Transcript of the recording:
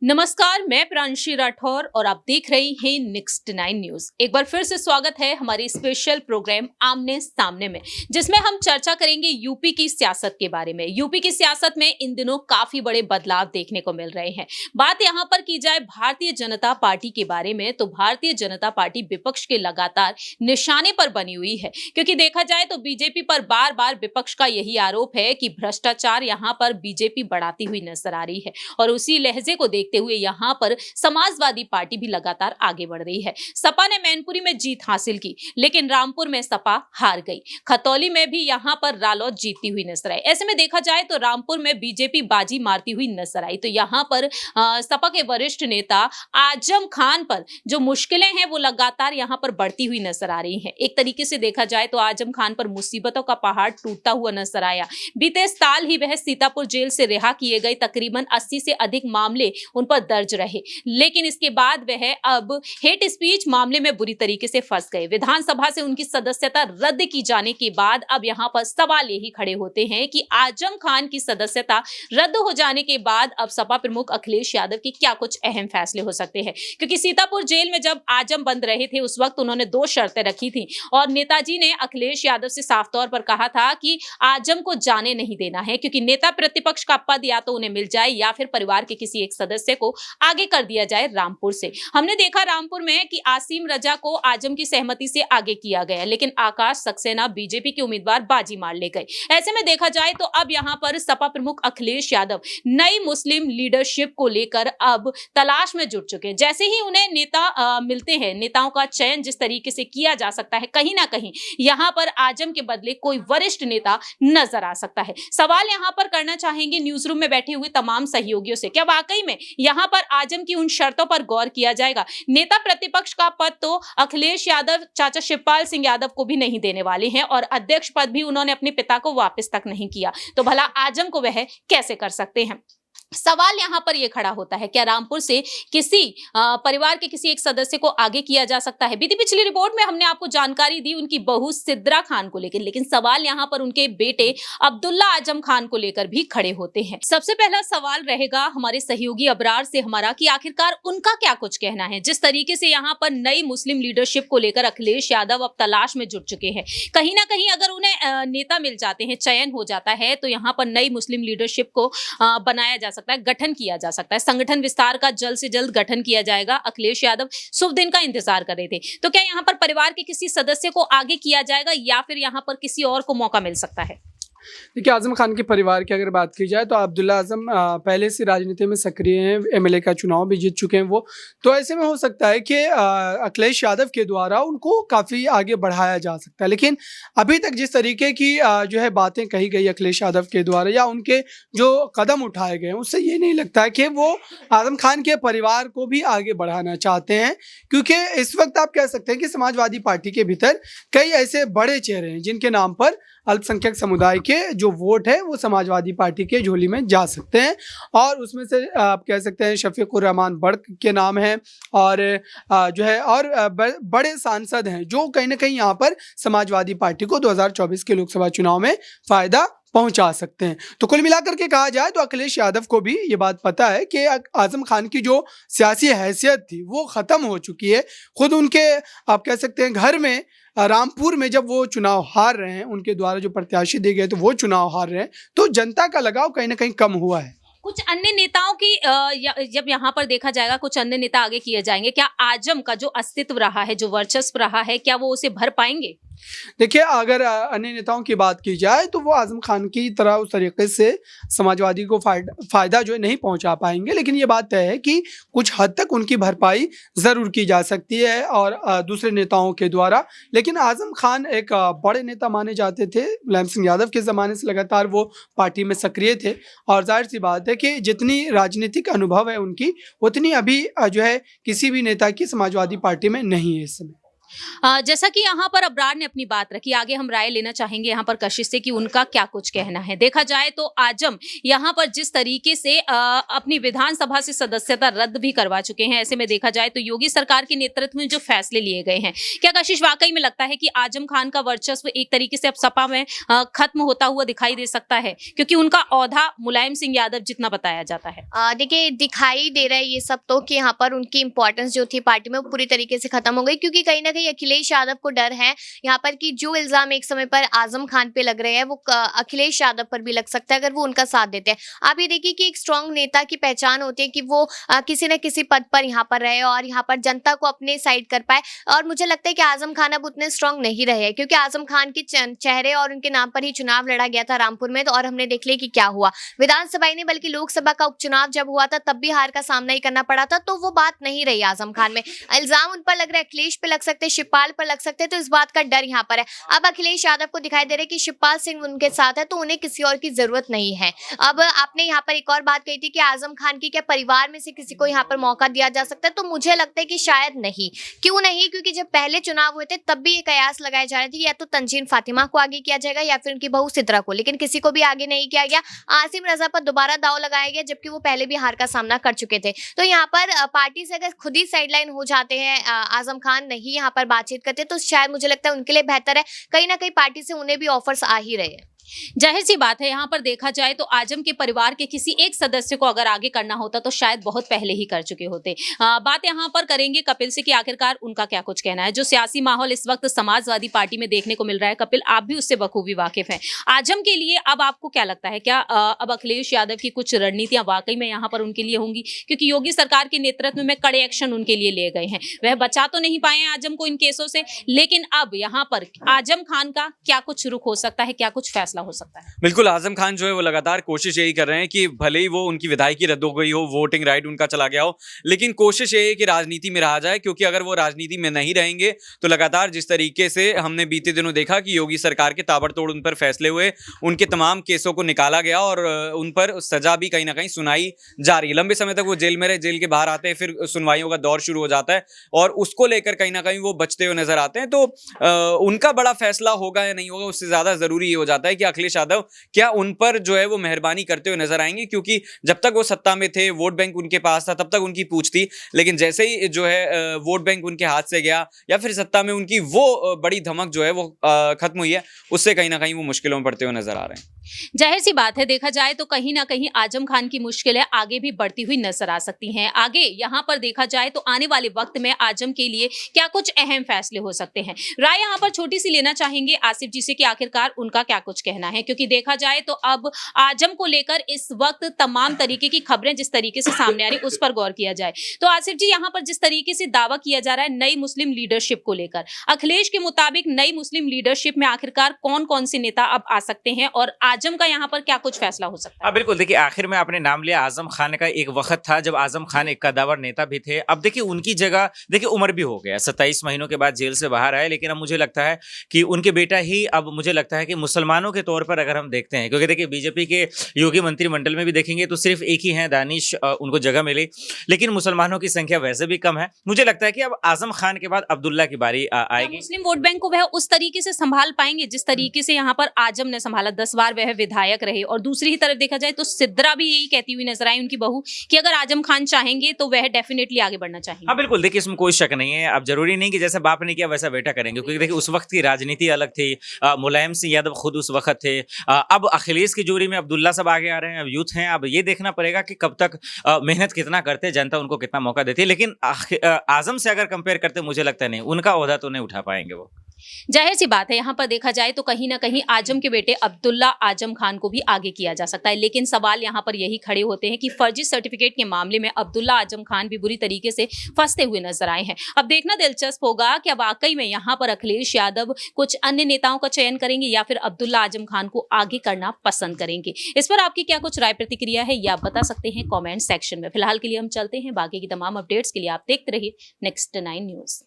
नमस्कार, मैं प्रांशी राठौर और आप देख रही हैं नेक्स्ट 9 न्यूज। एक बार फिर से स्वागत है हमारी स्पेशल प्रोग्राम आमने सामने में, जिसमें हम चर्चा करेंगे यूपी की सियासत के बारे में। यूपी की सियासत में इन दिनों काफी बड़े बदलाव देखने को मिल रहे हैं। बात यहां पर की जाए भारतीय जनता पार्टी के बारे में, तो भारतीय जनता पार्टी विपक्ष के लगातार निशाने पर बनी हुई है, क्योंकि देखा जाए तो बीजेपी पर बार बार विपक्ष का यही आरोप है कि भ्रष्टाचार यहां पर बीजेपी बढ़ाती हुई नजर आ रही है। और उसी लहजे को देखते हुए यहां पर समाजवादी पार्टी भी लगातार आगे बढ़ रही है। सपा ने मैनपुरी में जीत हासिल की, लेकिन रामपुर में सपा हार गई। खतौली में भी यहां पर रालोद जीतती हुई नजर आई। ऐसे में देखा जाए तो रामपुर में बीजेपी बाजी मारती हुई नजर आई। तो यहां पर सपा के वरिष्ठ नेता आजम खान पर जो मुश्किलें हैं वो लगातार यहां पर बढ़ती हुई नजर आ रही हैं। एक तरीके से देखा जाए तो आजम खान पर मुसीबतों का पहाड़ टूटता हुआ नजर आया। बीते साल ही वह सीतापुर जेल से रिहा किए गए, तकरीबन 80 से अधिक मामले उन पर दर्ज रहे, लेकिन इसके बाद वह अब हेट स्पीच मामले में बुरी तरीके से फंस गए। विधानसभा से उनकी सदस्यता रद्द की जाने के बाद अब यहां पर सवाल यही खड़े होते हैं कि आजम खान की सदस्यता रद्द हो जाने के बाद अब सपा प्रमुख अखिलेश यादव के क्या कुछ अहम फैसले हो सकते हैं। क्योंकि सीतापुर जेल में जब आजम बंद रहे थे, उस वक्त उन्होंने 2 शर्तें रखी थी और नेताजी ने अखिलेश यादव से साफ तौर पर कहा था कि आजम को जाने नहीं देना है, क्योंकि नेता प्रतिपक्ष का पद या तो उन्हें मिल जाए या फिर परिवार के किसी एक सदस्य को आगे कर दिया जाए रामपुर से। हमने देखा रामपुर में कि आसिम रजा को आजम की सहमति से आगे किया गया, लेकिन आकाश सक्सेना बीजेपी के उम्मीदवार बाजी मार ले गए। ऐसे में देखा जाए तो अब यहां पर सपा प्रमुख अखिलेश यादव नई मुस्लिम लीडरशिप को लेकर अब तलाश में जुट चुके हैं। जैसे ही उन्हें नेता मिलते हैं, नेताओं का चयन जिस तरीके से किया जा सकता है, कहीं ना कहीं यहां पर आजम के बदले कोई वरिष्ठ नेता नजर आ सकता है। सवाल यहां पर करना चाहेंगे न्यूज रूम में बैठे हुए तमाम सहयोगियों से, क्या वाकई में यहां पर आजम की उन शर्तों पर गौर किया जाएगा? नेता प्रतिपक्ष का पद तो अखिलेश यादव चाचा शिवपाल सिंह यादव को भी नहीं देने वाले हैं और अध्यक्ष पद भी उन्होंने अपने पिता को वापस तक नहीं किया, तो भला आजम को वह कैसे कर सकते हैं? सवाल यहां पर यह खड़ा होता है, क्या रामपुर से किसी परिवार के किसी एक सदस्य को आगे किया जा सकता है? बीती पिछली रिपोर्ट में हमने आपको जानकारी दी उनकी बहू सिद्रा खान को लेकर, लेकिन सवाल यहां पर उनके बेटे अब्दुल्ला आजम खान को लेकर भी खड़े होते हैं। सबसे पहला सवाल रहेगा हमारे सहयोगी अबरार से हमारा कि आखिरकार उनका क्या कुछ कहना है। जिस तरीके से यहां पर नई मुस्लिम लीडरशिप को लेकर अखिलेश यादव अब तलाश में जुट चुके हैं, कहीं ना कहीं अगर उन्हें नेता मिल जाते हैं, चयन हो जाता है, तो यहां पर नई मुस्लिम लीडरशिप को बनाया जा सकता है, गठन किया जा सकता है। संगठन विस्तार का जल्द से जल्द गठन किया जाएगा। अखिलेश यादव शुभ दिन का इंतजार कर रहे थे, तो क्या यहां पर परिवार के किसी सदस्य को आगे किया जाएगा या फिर यहां पर किसी और को मौका मिल सकता है? देखिए, आजम खान के परिवार की अगर बात की जाए तो अब्दुल्ला आजम पहले से राजनीति में सक्रिय हैं, एमएलए का चुनाव भी जीत चुके हैं वो। तो ऐसे में हो सकता है कि अखिलेश यादव के द्वारा उनको काफ़ी आगे बढ़ाया जा सकता है। लेकिन अभी तक जिस तरीके की जो है बातें कही गई अखिलेश यादव के द्वारा या उनके जो कदम उठाए गए हैं, उससे ये नहीं लगता है कि वो आजम खान के परिवार को भी आगे बढ़ाना चाहते हैं। क्योंकि इस वक्त आप कह सकते हैं कि समाजवादी पार्टी के भीतर कई ऐसे बड़े चेहरे हैं जिनके नाम पर अल्पसंख्यक समुदाय के जो वोट है वो समाजवादी पार्टी के झोली में जा सकते हैं। और उसमें से आप कह सकते हैं शफीकुर रहमान बर्क के नाम है और जो है और बड़े सांसद हैं जो कहीं ना कहीं यहाँ पर समाजवादी पार्टी को 2024 के लोकसभा चुनाव में फायदा पहुंचा सकते हैं। तो कुल मिलाकर के कहा जाए तो अखिलेश यादव को भी ये बात पता है कि आजम खान की जो सियासी हैसियत थी वो ख़त्म हो चुकी है। खुद उनके आप कह सकते हैं घर में रामपुर में जब वो चुनाव हार रहे हैं, उनके द्वारा जो प्रत्याशी दिए गए तो वो चुनाव हार रहे हैं, तो जनता का लगाव कहीं ना कहीं कम हुआ है। कुछ अन्य नेताओं की जब यहाँ पर देखा जाएगा, कुछ अन्य नेता आगे किए जाएंगे, क्या आजम का जो अस्तित्व रहा है, जो वर्चस्व रहा है, क्या वो उसे भर पाएंगे? देखिए, अगर अन्य नेताओं की बात की जाए तो वो आजम खान की तरह उस तरीके से समाजवादी को फायदा जो है नहीं पहुंचा पाएंगे, लेकिन ये बात तय है कि कुछ हद तक उनकी भरपाई ज़रूर की जा सकती है और दूसरे नेताओं के द्वारा। लेकिन आजम खान एक बड़े नेता माने जाते थे, मुलायम सिंह यादव के ज़माने से लगातार वो पार्टी में सक्रिय थे और जाहिर सी बात है कि जितनी राजनीतिक अनुभव है उनकी, उतनी अभी जो है किसी भी नेता की समाजवादी पार्टी में नहीं है इस समय। जैसा कि यहाँ पर अबरार ने अपनी बात रखी, आगे हम राय लेना चाहेंगे यहाँ पर कशिश से कि उनका क्या कुछ कहना है। देखा जाए तो आजम यहाँ पर जिस तरीके से अपनी विधानसभा से सदस्यता रद्द भी करवा चुके हैं, ऐसे में देखा जाए तो योगी सरकार के नेतृत्व में जो फैसले लिए गए हैं, क्या कशिश वाकई में लगता है कि आजम खान का वर्चस्व एक तरीके से अब सपा में खत्म होता हुआ दिखाई दे सकता है, क्योंकि उनका औहदा मुलायम सिंह यादव जितना बताया जाता है? देखिए, दिखाई दे रहा है ये सब तो कि यहाँ पर उनकी इंपॉर्टेंस जो थी पार्टी में वो पूरी तरीके से खत्म हो गई, क्योंकि कहीं ना कहीं अखिलेश यादव को डर है यहाँ पर कि जो इल्जाम एक समय पर आजम खान पे लग रहे हैं वो अखिलेश यादव पर भी लग सकता है अगर वो उनका साथ देते हैं। आप ये देखिए कि एक स्ट्रांग नेता की पहचान होती है कि वो किसी न किसी पद पर यहाँ पर रहे और यहाँ पर जनता को अपने साइड कर पाए, और मुझे लगता है कि आजम खान अब उतने स्ट्रांग नहीं रहे, क्योंकि आजम खान के चेहरे और उनके नाम पर ही चुनाव लड़ा गया था रामपुर में, तो और हमने देख लिया कि क्या हुआ। विधानसभा ही नहीं बल्कि लोकसभा का उपचुनाव जब हुआ था तब भी हार का सामना ही करना पड़ा था, तो वो बात नहीं रही आजम खान में। इल्जाम उन पर लग रहे, अखिलेश पे लग सकते, शिवपाल पर लग सकते, तो इस बात का डर यहाँ पर है। अब अखिलेश यादव को दिखाई दे रहा है कि शिवपाल सिंह उनके साथ है तो उन्हें किसी और की जरूरत नहीं है। अब आपने यहाँ पर एक और बात कही थी कि आजम खान की क्या परिवार में से किसी को यहाँ पर मौका दिया जा सकता है, तो मुझे लगता है कि शायद नहीं। क्यों नहीं? क्योंकि जब पहले चुनाव हुए थे तब भी ये कयास लगाए जा रहे थे या तो तंजीन फातिमा को आगे किया जाएगा या फिर उनकी बहू सिद्रा को, लेकिन किसी को भी आगे नहीं किया गया। आसिम रजा पर दोबारा दाव लगाया गया जबकि वो पहले भी हार का सामना कर चुके थे। तो यहाँ पर पार्टी से अगर खुद ही साइडलाइन हो जाते हैं, आजम खान नहीं यहाँ पर बातचीत करते, तो शायद मुझे लगता है उनके लिए बेहतर है। कहीं ना कहीं पार्टी से उन्हें भी ऑफर्स आ ही रहे हैं। जाहिर सी बात है, यहाँ पर देखा जाए तो आजम के परिवार के किसी एक सदस्य को अगर आगे करना होता तो शायद बहुत पहले ही कर चुके होते। बात यहाँ पर करेंगे कपिल से कि आखिरकार उनका क्या कुछ कहना है। जो सियासी माहौल इस वक्त समाजवादी पार्टी में देखने को मिल रहा है, कपिल आप भी उससे बखूबी वाकिफ हैं। आजम के लिए अब आपको क्या लगता है, क्या अब अखिलेश यादव की कुछ रणनीतियां वाकई में यहाँ पर उनके लिए होंगी? क्योंकि योगी सरकार के नेतृत्व में कड़े एक्शन उनके लिए लिए गए हैं, वह बचा तो नहीं पाए हैं आजम को इन केसों से, लेकिन अब यहाँ पर आजम खान का क्या कुछ रुख हो सकता है, क्या कुछ फैसला हो सकता है? बिल्कुल, आजम खान जो है वो लगातार कोशिश यही कर रहे हैं कि भले ही वो उनकी विधायकी रद्द हो गई हो, वोटिंग राइट उनका चला गया हो, लेकिन कोशिश ये है कि राजनीति में रहा जाए, क्योंकि अगर वो राजनीति में नहीं रहेंगे तो लगातार जिस तरीके से हमने बीते दिनों देखा कि योगी सरकार के ताबड़तोड़ उन पर फैसले हुए, उनके तमाम केसों को निकाला गया और उन पर सजा भी कहीं ना कहीं सुनाई जा रही है। लंबे समय तक वो जेल में रहे, जेल के बाहर आते हैं, फिर सुनवाइयों का दौर शुरू हो जाता है और उसको लेकर कहीं ना कहीं वो बचते हुए नजर आते हैं। तो उनका बड़ा फैसला होगा या नहीं होगा, उससे ज्यादा जरूरी ये हो जाता है कि अखिलेश यादव क्या उन पर जो है वो मेहरबानी करते हुए नजर आएंगे, क्योंकि जब तक वो सत्ता में थे, वोट बैंक उनके पास था, तब तक उनकी पूछ थी, लेकिन जैसे ही जो है वोट बैंक उनके हाथ से गया या फिर सत्ता में उनकी वो बड़ी धमक जो है वो खत्म हुई है, उससे कहीं ना कहीं वो मुश्किलों में पड़ते हुए नजर आ रहे हैं। जाहिर सी बात है, देखा जाए तो कहीं ना कहीं आजम खान की मुश्किलें आगे भी बढ़ती हुई नजर आ सकती हैं। आगे यहाँ पर देखा जाए तो आने वाले वक्त में आजम के लिए क्या कुछ अहम फैसले हो सकते हैं। राय यहाँ पर छोटी सी लेना चाहेंगे आसिफ जी से कि आखिरकार उनका क्या कुछ कहना है, क्योंकि देखा जाए तो अब आजम को लेकर इस वक्त तमाम तरीके की खबरें जिस तरीके से सामने आ रही उस पर गौर किया जाए तो आसिफ जी, यहाँ पर जिस तरीके से दावा किया जा रहा है नई मुस्लिम लीडरशिप को लेकर, अखिलेश के मुताबिक नई मुस्लिम लीडरशिप में आखिरकार कौन कौन से नेता अब आ सकते हैं और आजम का यहाँ पर क्या कुछ फैसला हो सकता है? बिल्कुल, देखिए आखिर में आपने नाम लिया आजम खान का। एक वक्त था जब आजम खान एक कद्दावर नेता भी थे। अब देखिए उनकी जगह, देखिए उम्र भी हो गया, 27 महीनों के बाद जेल से बाहर आए, लेकिन अब मुझे लगता है कि उनके बेटा ही, अब मुझे लगता है कि मुसलमानों के तौर पर अगर हम देखते हैं, क्योंकि देखिए बीजेपी के योगी मंत्रिमंडल में भी देखेंगे तो सिर्फ एक ही है, दानिश, उनको जगह मिली, लेकिन मुसलमानों की संख्या वैसे भी कम है। मुझे लगता है कि अब आजम खान के बाद अब्दुल्ला की बारी आएगी। मुस्लिम वोट बैंक को वह उस तरीके से संभाल पाएंगे जिस तरीके से यहाँ पर आजम ने संभाला, 10 बार वह विधायक रहे। और दूसरी ही तरफ देखा जाए तो सिद्रा भी यही कहती हुई नजर आई, उनकी बहू, कि अगर आजम खान चाहेंगे तो वह डेफिनेटली आगे बढ़ना चाहिए। हाँ बिल्कुल, देखिए इसमें कोई शक नहीं है। अब जरूरी नहीं कि जैसा बाप ने किया वैसा बेटा करेंगे, क्योंकि देखिए उस वक्त की राजनीति अलग थी। मुलायम सिंह यादव खुद उस वक्त थे। अब अखिलेश की जोड़ी में अब्दुल्ला सब आगे आ रहे हैं, अब यूथ हैं। अब ये देखना पड़ेगा कि कब तक मेहनत कितना करते, जनता उनको कितना मौका देती है। लेकिन आजम से अगर कंपेयर करते, मुझे लगता नहीं उनका ओहदा तो नहीं उठा पाएंगे वो। जाहिर सी बात है, यहाँ पर देखा जाए तो कहीं ना कहीं आजम के बेटे अब्दुल्ला आजम खान को भी आगे किया जा सकता है, लेकिन सवाल यहाँ पर यही खड़े होते हैं कि फर्जी सर्टिफिकेट के मामले में अब्दुल्ला आजम खान भी बुरी तरीके से फंसते हुए नजर आए हैं। अब देखना दिलचस्प होगा कि वाकई में यहाँ पर अखिलेश यादव कुछ अन्य नेताओं का चयन करेंगे या फिर अब्दुल्ला आजम खान को आगे करना पसंद करेंगे। इस पर आपकी क्या कुछ राय प्रतिक्रिया है, ये आप बता सकते हैं कॉमेंट सेक्शन में। फिलहाल के लिए हम चलते हैं, बाकी की तमाम अपडेट्स के लिए आप देखते रहिए Next 9 न्यूज।